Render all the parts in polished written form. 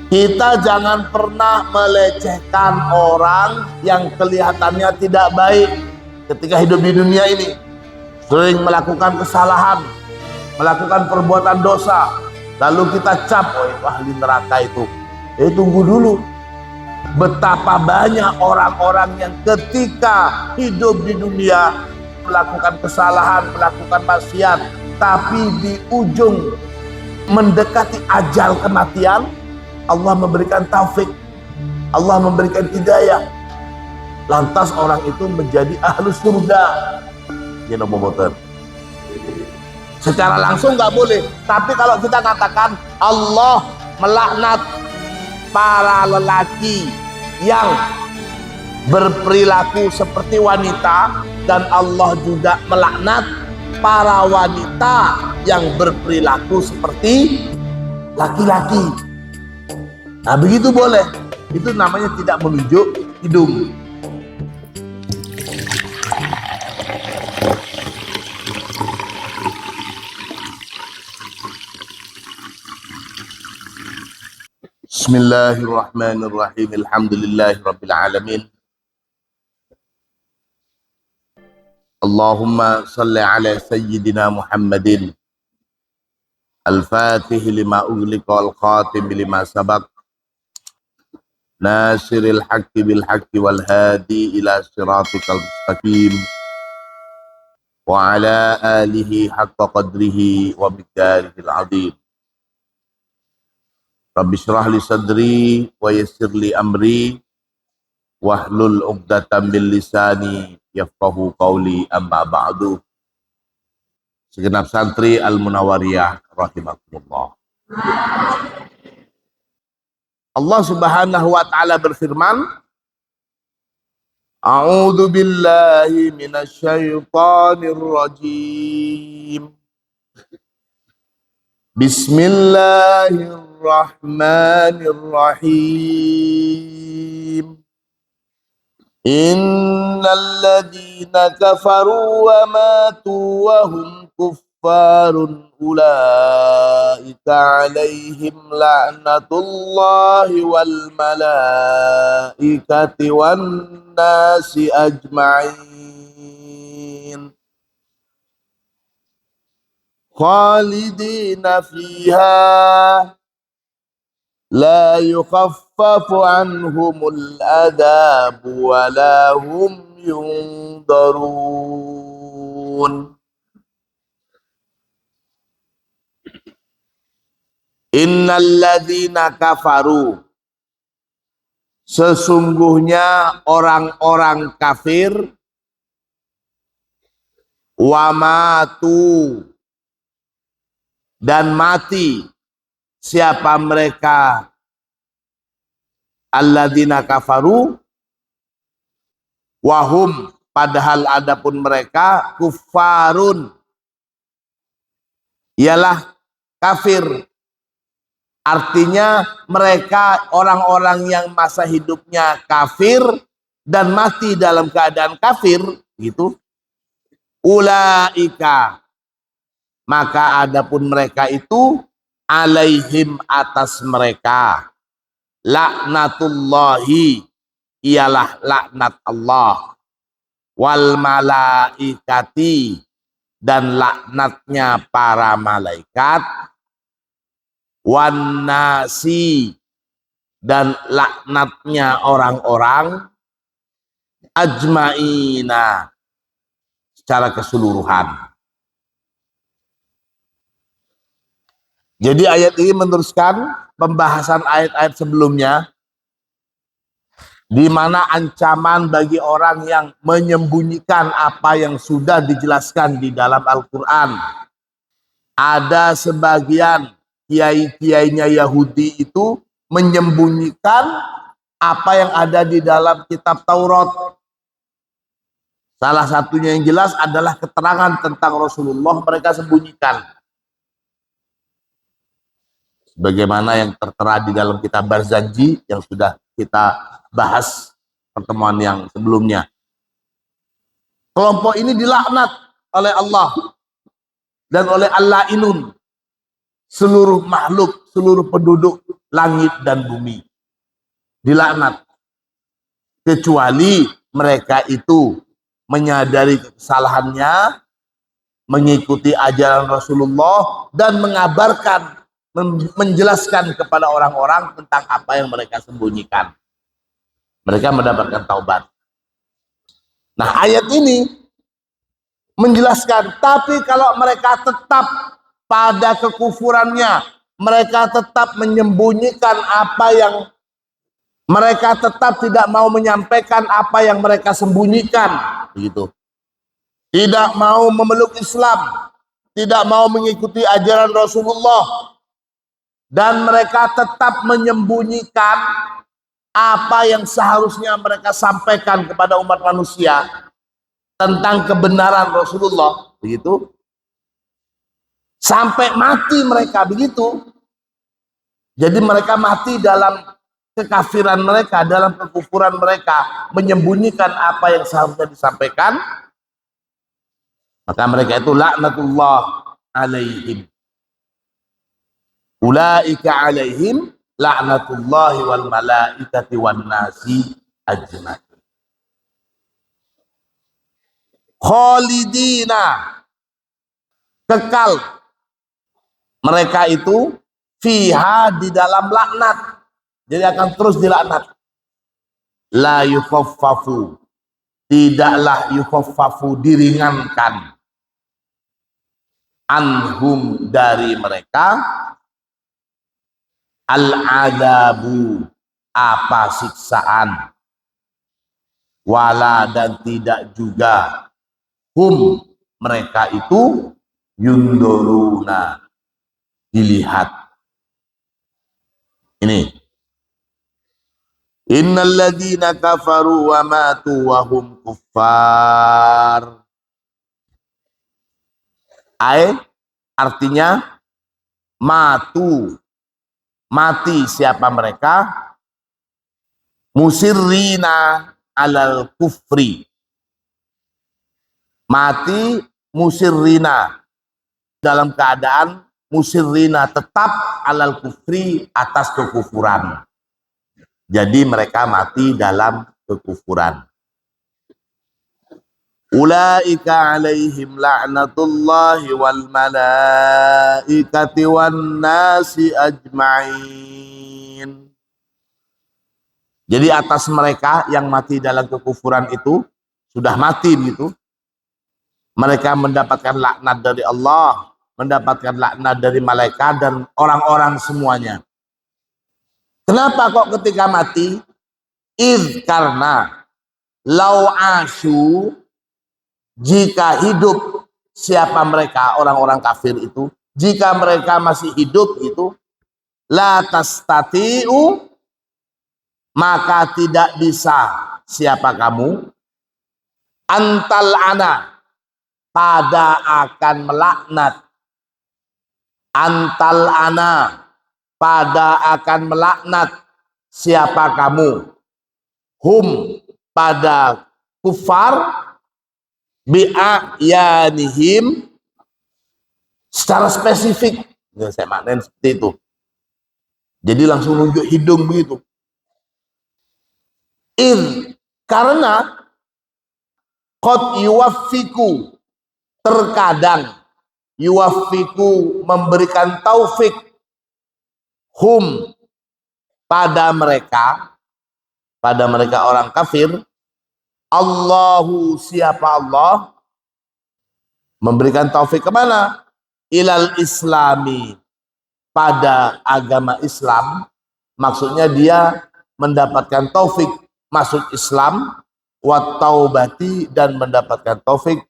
Kita jangan pernah melecehkan orang yang kelihatannya tidak baik ketika hidup di dunia ini. Sering melakukan kesalahan, melakukan perbuatan dosa, lalu kita cap, oh itu ahli neraka itu. Tunggu dulu. Betapa banyak orang-orang yang ketika hidup di dunia melakukan kesalahan, melakukan maksiat, tapi di ujung mendekati ajal kematian, Allah memberikan taufik, Allah memberikan hidayah, lantas orang itu menjadi ahlu surga. Secara langsung nggak boleh, tapi kalau kita katakan Allah melaknat para lelaki yang berperilaku seperti wanita, dan Allah juga melaknat para wanita yang berperilaku seperti laki-laki. Nah begitu boleh, itu namanya tidak menunjuk hidung. Bismillahirrahmanirrahim. Alhamdulillahi alamin. Allahumma salli ala sayyidina Muhammadin al-fatih lima ughliqa wal khatim lima sabaq nasiril haqqi bil haqqi wal hadi ila siratikal mustaqim wa ala alihi haqqa qadrihi wa miqdarihil azim. Rabbi syrah li sadri wa yassir li amri wahlul 'uqdatam min lisani yafqahu qawli, amma ba'du. Segenap santri Al-Munawwariyah rahimakumullah. Allah Subhanahu wa taala berfirman, A'udzu billahi minasyaitonir rajim. Bismillahirrahmanirrahim. Innal ladzina kafaru wa matu wa hum kuffarun ulaika 'alaihim la'natullahi wal malaikati wan nasi ajma'in. Khalidina fiha la yukhaffafu anhumul adabu wa la hum yundarun. Innal ladzina kafaru, sesungguhnya orang-orang kafir, wa matu, dan mati. Siapa mereka? Alladzina kafaru wahum, padahal adapun mereka kuffarun, ialah kafir. Artinya mereka orang-orang yang masa hidupnya kafir dan mati dalam keadaan kafir, gitu. Ulaika, maka adapun mereka itu, alaihim, atas mereka, laknatullahi, ialah laknat Allah, wal malaikati, dan laknatnya para malaikat, wan nasi, dan laknatnya orang-orang, ajmaina, secara keseluruhan. Jadi ayat ini meneruskan pembahasan ayat-ayat sebelumnya, di mana ancaman bagi orang yang menyembunyikan apa yang sudah dijelaskan di dalam Al-Quran. Ada sebagian kiai-kiainya Yahudi itu menyembunyikan apa yang ada di dalam kitab Taurat. Salah satunya yang jelas adalah keterangan tentang Rasulullah mereka sembunyikan. Bagaimana yang tertera di dalam kitab Barzanji yang sudah kita bahas pertemuan yang sebelumnya. Kelompok ini dilaknat oleh Allah dan oleh al-la'inun, seluruh makhluk, seluruh penduduk langit dan bumi. Dilaknat. Kecuali mereka itu menyadari kesalahannya, mengikuti ajaran Rasulullah, dan mengabarkan, menjelaskan kepada orang-orang tentang apa yang mereka sembunyikan. Mereka mendapatkan taubat. Nah, ayat ini menjelaskan, tapi kalau mereka tetap pada kekufurannya, mereka tetap menyembunyikan apa yang mereka tetap tidak mau menyampaikan apa yang mereka sembunyikan, begitu. Tidak mau memeluk Islam, tidak mau mengikuti ajaran Rasulullah, dan mereka tetap menyembunyikan apa yang seharusnya mereka sampaikan kepada umat manusia tentang kebenaran Rasulullah, begitu. Sampai mati mereka begitu. Jadi mereka mati dalam kekafiran mereka, dalam kekufuran mereka, menyembunyikan apa yang seharusnya disampaikan. Maka mereka itu laknatullah alaihim. Ulaika alaihim laknatullahi wal malaikati wan nasi ajmain. Khalidina, kekal mereka itu fiha, di dalam laknat. Jadi akan terus dilaknat. La yukhaffafu, tidaklah yukhaffafu, diringankan, anhum, dari mereka, al-adabu, apa siksaan, wala, dan tidak juga, hum, mereka itu, yunduruna, dilihat. Ini, innal ladzina kafaru wa matu wa hum kuffar. Artinya matu, mati siapa mereka, musirrina alal kufri, mati musirrina, dalam keadaan musirrina, tetap alal kufri, atas kekufuran. Jadi mereka mati dalam kekufuran. Ulaika alaihim la'natullahi wal malaikati wan nasi ajma'in. Jadi atas mereka yang mati dalam kekufuran itu, sudah mati begitu, mereka mendapatkan laknat dari Allah, mendapatkan laknat dari malaikat dan orang-orang semuanya. Kenapa kok ketika mati? Karena lau asyu, jika hidup siapa mereka, orang-orang kafir itu, jika mereka masih hidup itu, la tastati'u, maka tidak bisa siapa kamu, antal ana, pada akan melaknat, antal ana, pada akan melaknat siapa kamu, hum, pada kufar, bi'ayanihim, secara spesifik. Ya, saya maknain seperti itu. Jadi langsung nunjuk hidung begitu. Karena qad yuwaffiku, terkadang, yuwaffiku, memberikan taufik, hum, pada mereka orang kafir, Allahu, siapa Allah, memberikan taufik kemana? Ilal islami, pada agama Islam. Maksudnya dia mendapatkan taufik masuk Islam, wa taubati, dan mendapatkan taufik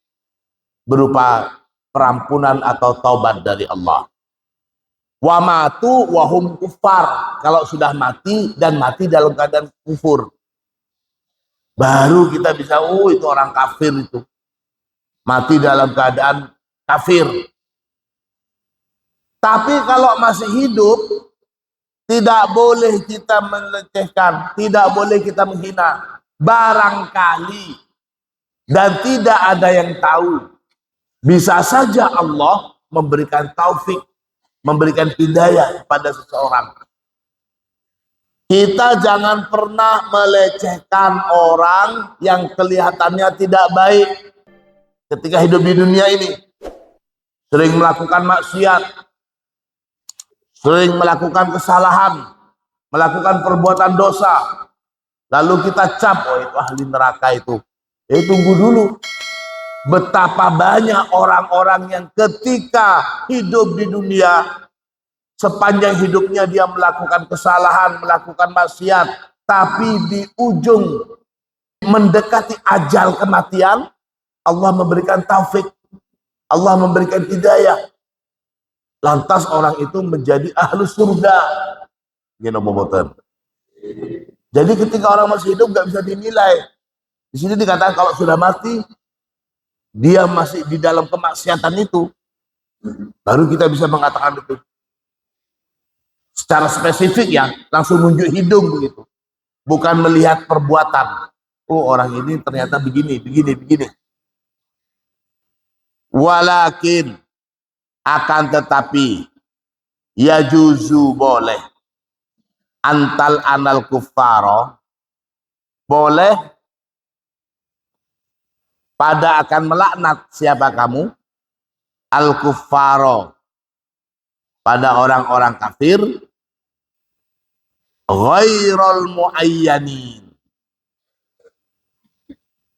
berupa perampunan atau taubat dari Allah. Wa matu wa hum kufar, kalau sudah mati dan mati dalam keadaan kufur, baru kita bisa, oh itu orang kafir itu, mati dalam keadaan kafir. Tapi kalau masih hidup, tidak boleh kita melecehkan, tidak boleh kita menghina. Barangkali, dan tidak ada yang tahu, bisa saja Allah memberikan taufik, memberikan hidayah kepada seseorang. Kita jangan pernah melecehkan orang yang kelihatannya tidak baik ketika hidup di dunia ini. Sering melakukan maksiat, sering melakukan kesalahan, melakukan perbuatan dosa. Lalu kita cap, oh itu ahli neraka itu. Tunggu dulu. Betapa banyak orang-orang yang ketika hidup di dunia, sepanjang hidupnya dia melakukan kesalahan, melakukan maksiat, tapi di ujung mendekati ajal kematian, Allah memberikan taufik, Allah memberikan hidayah. Lantas orang itu menjadi ahlu surga. Jadi ketika orang masih hidup nggak bisa dinilai. Di sini dikatakan kalau sudah mati, dia masih di dalam kemaksiatan itu, baru kita bisa mengatakan itu. Secara spesifik ya, langsung nunjuk hidung begitu. Bukan melihat perbuatan. Oh orang ini ternyata begini. Walakin, akan tetapi, ya juzu boleh. Antal anal kuffaro, boleh pada akan melaknat siapa kamu? Al-kuffaro, pada orang-orang kafir, ghairul muayyanin,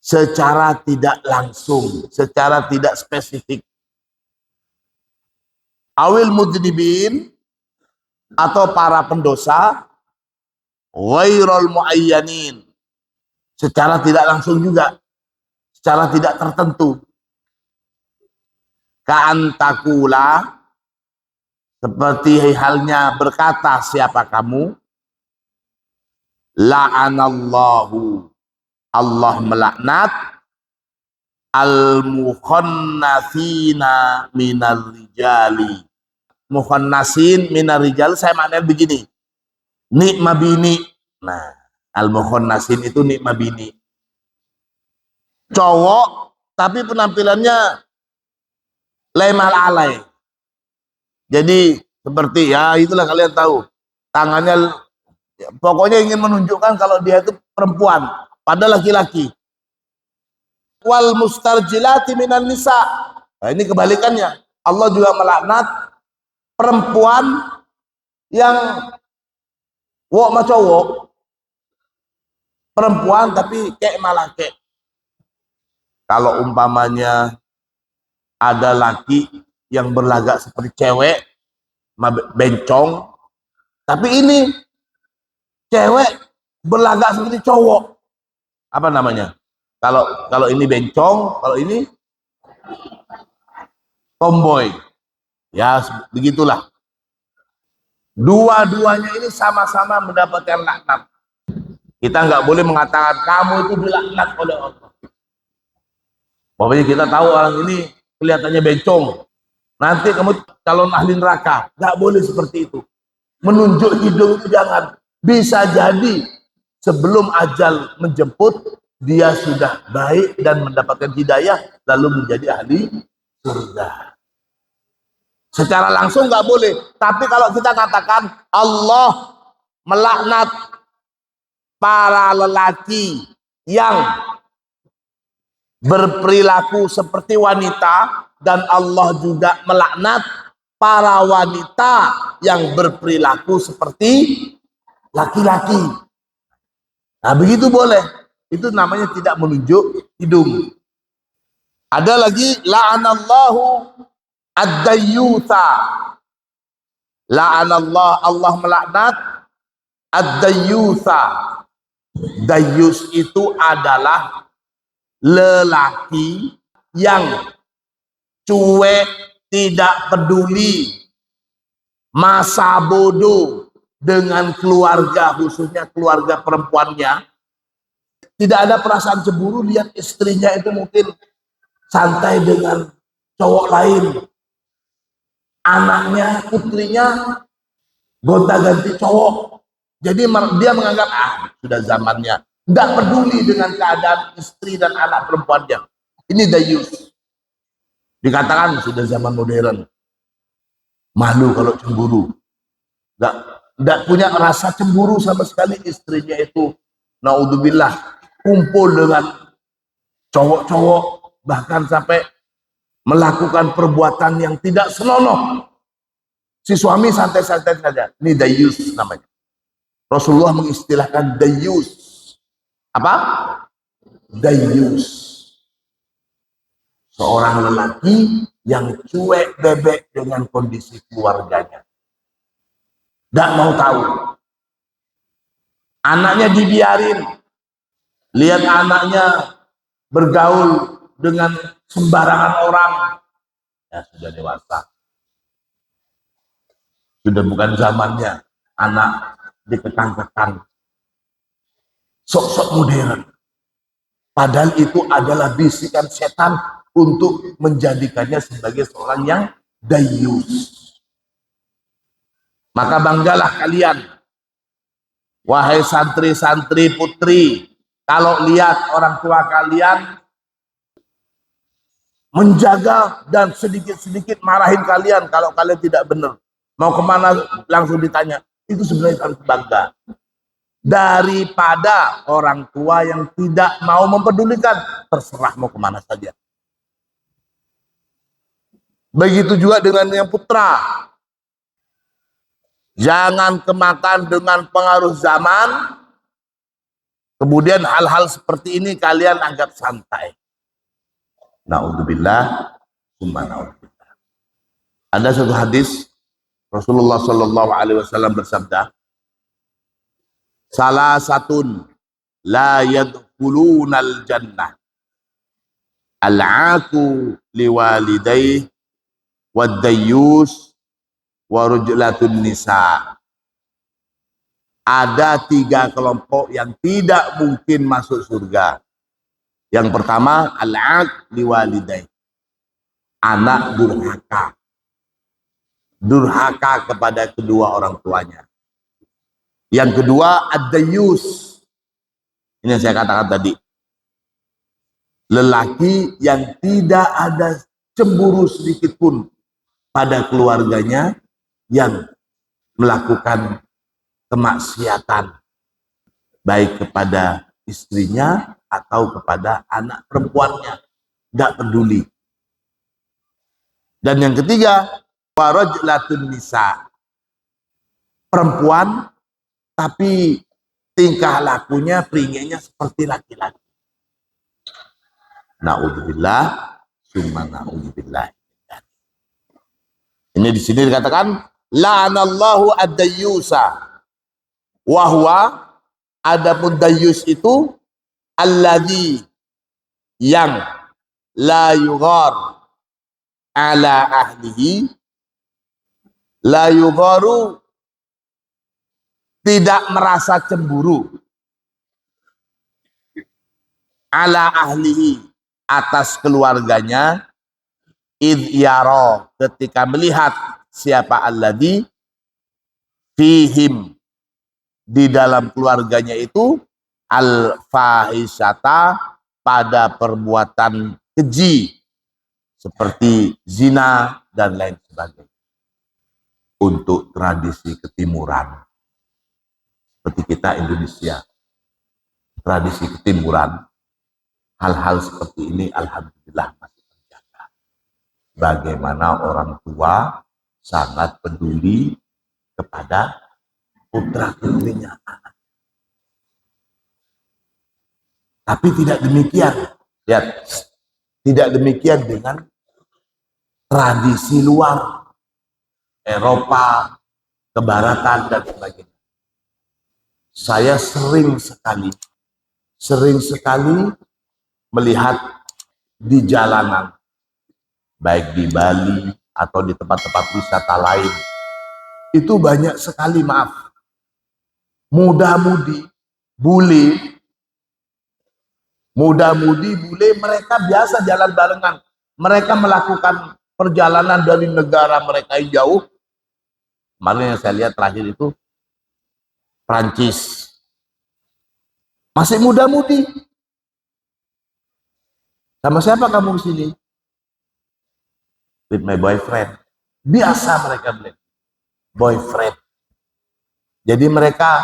secara tidak langsung, secara tidak spesifik. Awil mudnibin, atau para pendosa, ghairul muayyanin, secara tidak langsung juga, secara tidak tertentu. Ka'antakula, seperti halnya berkata siapa kamu? La'anallahu, Allah melaknat al-mukhannathina minar rijali. Mukhannasin minar rijal, saya maknanya begini. Nikma bini. Nah, al-mukhannasin itu nikma bini. Cowok, tapi penampilannya lemal alay. Jadi seperti ya itulah kalian tahu. Tangannya pokoknya ingin menunjukkan kalau dia itu perempuan, padahal laki-laki. Wal mustarjilati minan nisa. Nah, ini kebalikannya. Allah juga melaknat perempuan yang wok ma cowok. Perempuan tapi kayak malah kayak. Kalau umpamanya ada laki yang berlagak seperti cewek, bencong, tapi ini cewek berlagak seperti cowok. Apa namanya? Kalau ini bencong, kalau ini tomboy. Ya, begitulah. Dua-duanya ini sama-sama mendapatkan laknat. Kita nggak boleh mengatakan kamu itu dilaknat oleh Allah. Pokoknya kita tahu orang ini kelihatannya bencong, nanti kamu calon ahli neraka. Nggak boleh seperti itu. Menunjuk hidung itu jangan. Bisa jadi sebelum ajal menjemput, dia sudah baik dan mendapatkan hidayah, lalu menjadi ahli surga. Secara langsung nggak boleh. Tapi kalau kita katakan Allah melaknat para lelaki yang berperilaku seperti wanita, dan Allah juga melaknat para wanita yang berperilaku seperti laki-laki. Nah begitu boleh. Itu namanya tidak menunjuk hidung. Ada lagi la'anallahu ad-dayyutha. La'anallah, Allah melaknat ad-dayyutha. Dayyus itu adalah lelaki yang cuek, tidak peduli, masa bodoh dengan keluarga, khususnya keluarga perempuannya. Tidak ada perasaan cemburu, lihat istrinya itu mungkin santai dengan cowok lain, anaknya, putrinya gonta-ganti cowok. Jadi dia menganggap sudah zamannya. Nggak peduli dengan keadaan istri dan anak perempuannya. Ini dayus. Dikatakan sudah zaman modern. Malu kalau cemburu. Tidak punya rasa cemburu sama sekali. Istrinya itu, naudzubillah, kumpul dengan cowok-cowok, bahkan sampai melakukan perbuatan yang tidak senonoh. Si suami santai-santai saja. Ini dayus namanya. Rasulullah mengistilahkan dayus. Apa? Dayus. Seorang lelaki yang cuek bebek dengan kondisi keluarganya. Tidak mau tahu. Anaknya dibiarin. Lihat anaknya bergaul dengan sembarangan orang. Ya sudah dewasa. Sudah bukan zamannya anak dikekang-kekang. Sok-sok modern. Padahal itu adalah bisikan setan untuk menjadikannya sebagai seorang yang dayus. Maka banggalah kalian, wahai santri-santri putri, kalau lihat orang tua kalian menjaga dan sedikit-sedikit marahin kalian kalau kalian tidak benar. Mau kemana langsung ditanya. Itu sebenarnya harus bangga. Daripada orang tua yang tidak mau mempedulikan, terserah mau kemana saja. Begitu juga dengan yang putra. Jangan kemakan dengan pengaruh zaman, kemudian hal-hal seperti ini kalian anggap santai. Na'udzubillah, summa na'udzubillah. Ada satu hadis, Rasulullah Shallallahu Alaihi Wasallam bersabda, salah satun la yadkhulunal jannah al-aku liwalidayh wad-dayyus warujlatun nisa. Ada 3 kelompok yang tidak mungkin masuk surga. Yang pertama, al-aq liwalidayh, anak durhaka. Durhaka kepada kedua orang tuanya. Yang kedua, ad-dayyus. Ini yang saya katakan tadi. Lelaki yang tidak ada cemburu sedikit pun pada keluarganya, yang melakukan kemaksiatan baik kepada istrinya atau kepada anak perempuannya, tidak peduli. Dan yang ketiga, warajlatun nisa, perempuan tapi tingkah lakunya peringainya seperti laki-laki. Na'udzubillah, summa na'udzubillah. Ini di sini dikatakan la'anallahu ad-dayyusa wa huwa, adapun dayyus itu alladzi yang la yughar ala ahlihi, la yugharu, tidak merasa cemburu, ala ahlihi, atas keluarganya, id yara, ketika melihat siapa alladzi fihim, di dalam keluarganya itu, al fahisyata, pada perbuatan keji seperti zina dan lain sebagainya. Untuk tradisi ketimuran seperti kita Indonesia, tradisi ketimuran, hal-hal seperti ini alhamdulillah masih terjaga. Bagaimana orang tua sangat peduli kepada putra putrinya. Tapi tidak demikian, lihat, tidak demikian dengan tradisi luar, Eropa, kebaratan dan sebagainya. Saya sering sekali melihat di jalanan, baik di Bali atau di tempat-tempat wisata lain, itu banyak sekali, maaf, muda-mudi, bule, mereka biasa jalan barengan. Mereka melakukan perjalanan dari negara mereka yang jauh. Kemarin yang saya lihat terakhir itu Prancis. Masih muda-mudi. Sama siapa kamu di sini? With my boyfriend. Biasa mereka bilang boyfriend. Jadi mereka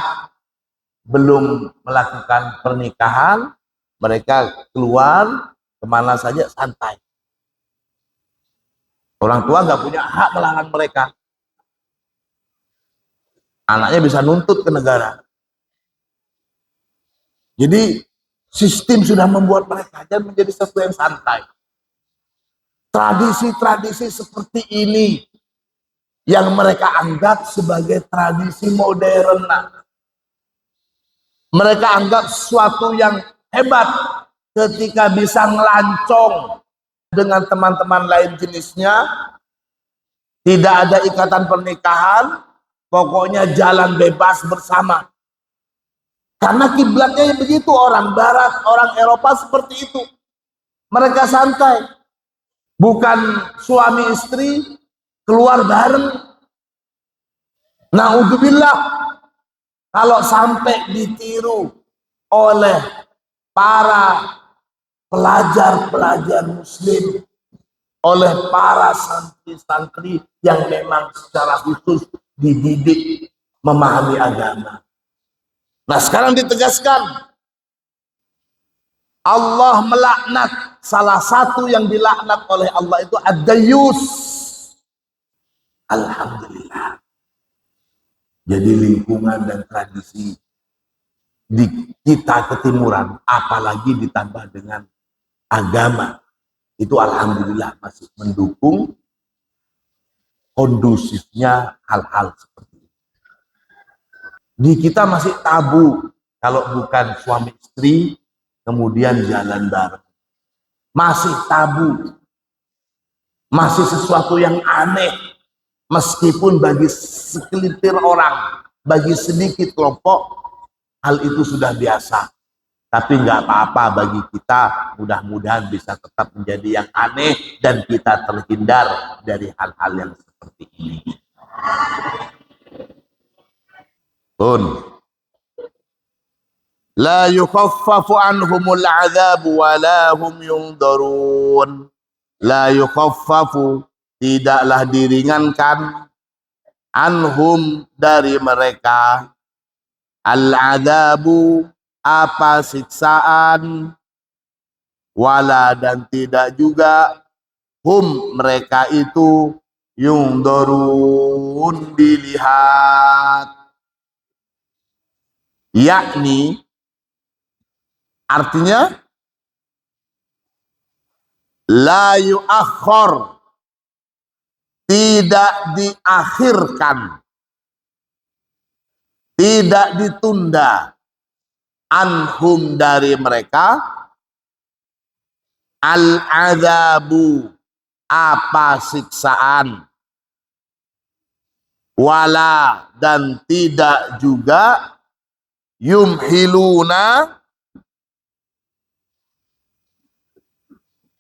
belum melakukan pernikahan, mereka keluar kemana saja santai. Orang tua nggak punya hak melarang mereka. Anaknya bisa nuntut ke negara. Jadi sistem sudah membuat mereka menjadi sesuatu yang santai. Tradisi-tradisi seperti ini yang mereka anggap sebagai tradisi modern. Mereka anggap sesuatu yang hebat ketika bisa ngelancong dengan teman-teman lain jenisnya, tidak ada ikatan pernikahan, pokoknya jalan bebas bersama. Karena kiblatnya begitu, orang barat, orang Eropa seperti itu. Mereka santai. Bukan suami istri keluar bareng. Naudzubillah, kalau sampai ditiru oleh para pelajar-pelajar muslim, oleh para santri-santri yang memang secara khusus dididik memahami agama. Nah, sekarang ditegaskan Allah melaknat, salah satu yang dilaknat oleh Allah itu ad-dayyus. Alhamdulillah. Jadi lingkungan dan tradisi di kita ketimuran, apalagi ditambah dengan agama, itu alhamdulillah masih mendukung kondusifnya hal-hal seperti itu. Di kita masih tabu kalau bukan suami istri kemudian jalan bareng. Masih tabu. Masih sesuatu yang aneh. Meskipun bagi segelintir orang, bagi sedikit kelompok, hal itu sudah biasa. Tapi nggak apa-apa bagi kita, mudah-mudahan bisa tetap menjadi yang aneh dan kita terhindar dari hal-hal yang seperti ini. La yukhaffafu anhumul azab wa la hum yundarun. La yukhaffafu, tidaklah diringankan, anhum dari mereka, al-azabu apa siksaan, wala dan tidak juga, hum mereka itu, yundarun dilihat. Yakni artinya la yuakhir, tidak diakhirkan, tidak ditunda, anhum dari mereka, al-azabu apa siksaan, wala dan tidak juga, yumhiluna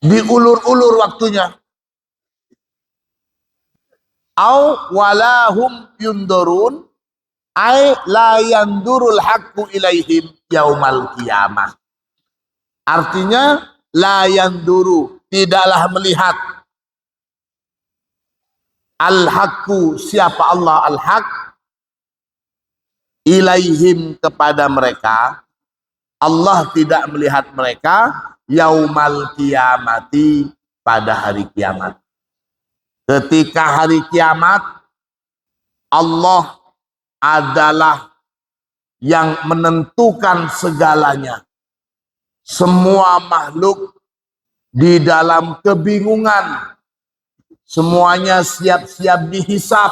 diulur-ulur waktunya, au walahum yundurun ay la yandurul haqqu ilaihim yaumal qiyamah. Artinya la yanduru, tidaklah melihat, al-haqqu siapa Allah al-haq, ilaihim kepada mereka, Allah tidak melihat mereka, yaumal qiyamati pada hari kiamat. Ketika hari kiamat, Allah adalah yang menentukan segalanya. Semua makhluk di dalam kebingungan, semuanya siap-siap dihisap,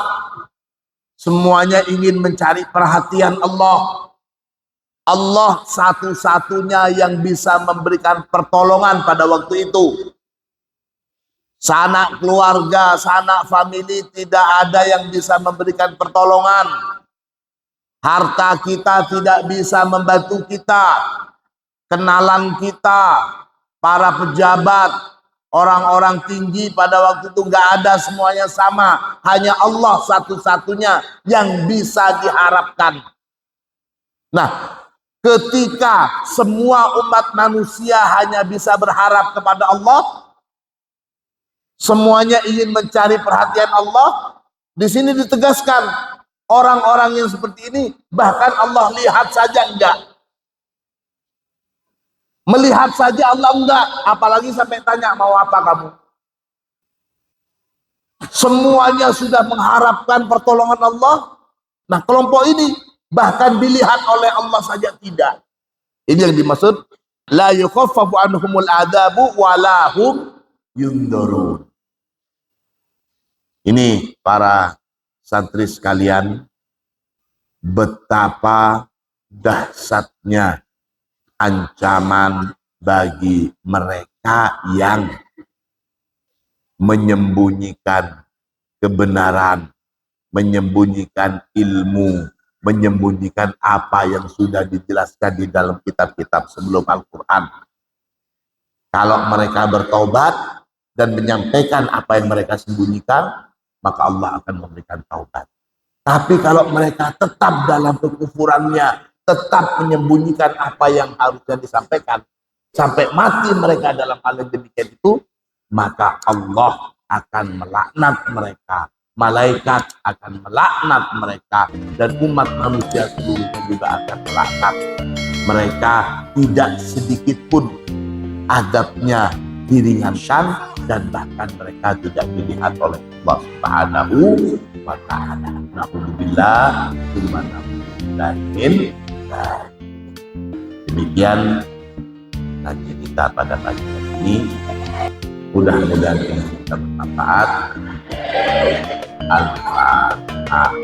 semuanya ingin mencari perhatian Allah. Allah satu-satunya yang bisa memberikan pertolongan pada waktu itu. Sanak keluarga, sanak famili tidak ada yang bisa memberikan pertolongan. Harta kita tidak bisa membantu kita. Kenalan kita, para pejabat, orang-orang tinggi pada waktu itu nggak ada, semuanya sama. Hanya Allah satu-satunya yang bisa diharapkan. Nah, ketika semua umat manusia hanya bisa berharap kepada Allah, semuanya ingin mencari perhatian Allah, di sini ditegaskan Orang-orang yang seperti ini bahkan Allah lihat saja enggak. Melihat saja Allah enggak, apalagi sampai tanya mau apa kamu. Semuanya sudah mengharapkan pertolongan Allah. Nah, kelompok ini bahkan dilihat oleh Allah saja tidak. Ini yang dimaksud la yukhaffafu anhumul adabu walahum yundurun. Ini para santri sekalian, betapa dahsyatnya ancaman bagi mereka yang menyembunyikan kebenaran, menyembunyikan ilmu, menyembunyikan apa yang sudah dijelaskan di dalam kitab-kitab sebelum Al-Quran. Kalau mereka bertaubat dan menyampaikan apa yang mereka sembunyikan, maka Allah akan memberikan taubat. Tapi kalau mereka tetap dalam kekufurannya, tetap menyembunyikan apa yang harusnya disampaikan, sampai mati mereka dalam hal yang demikian itu, maka Allah akan melaknat mereka, malaikat akan melaknat mereka, dan umat manusia seluruhnya juga akan melaknat mereka. Tidak sedikit pun adabnya diringankan, dan bahkan mereka tidak dilihat oleh Allah Subhanahu wa ta'ala. Na'udzubillah min. Demikian kaji kita pada pagi ini. Mudah-mudahan kita bermanfaat. Al-Fatihah.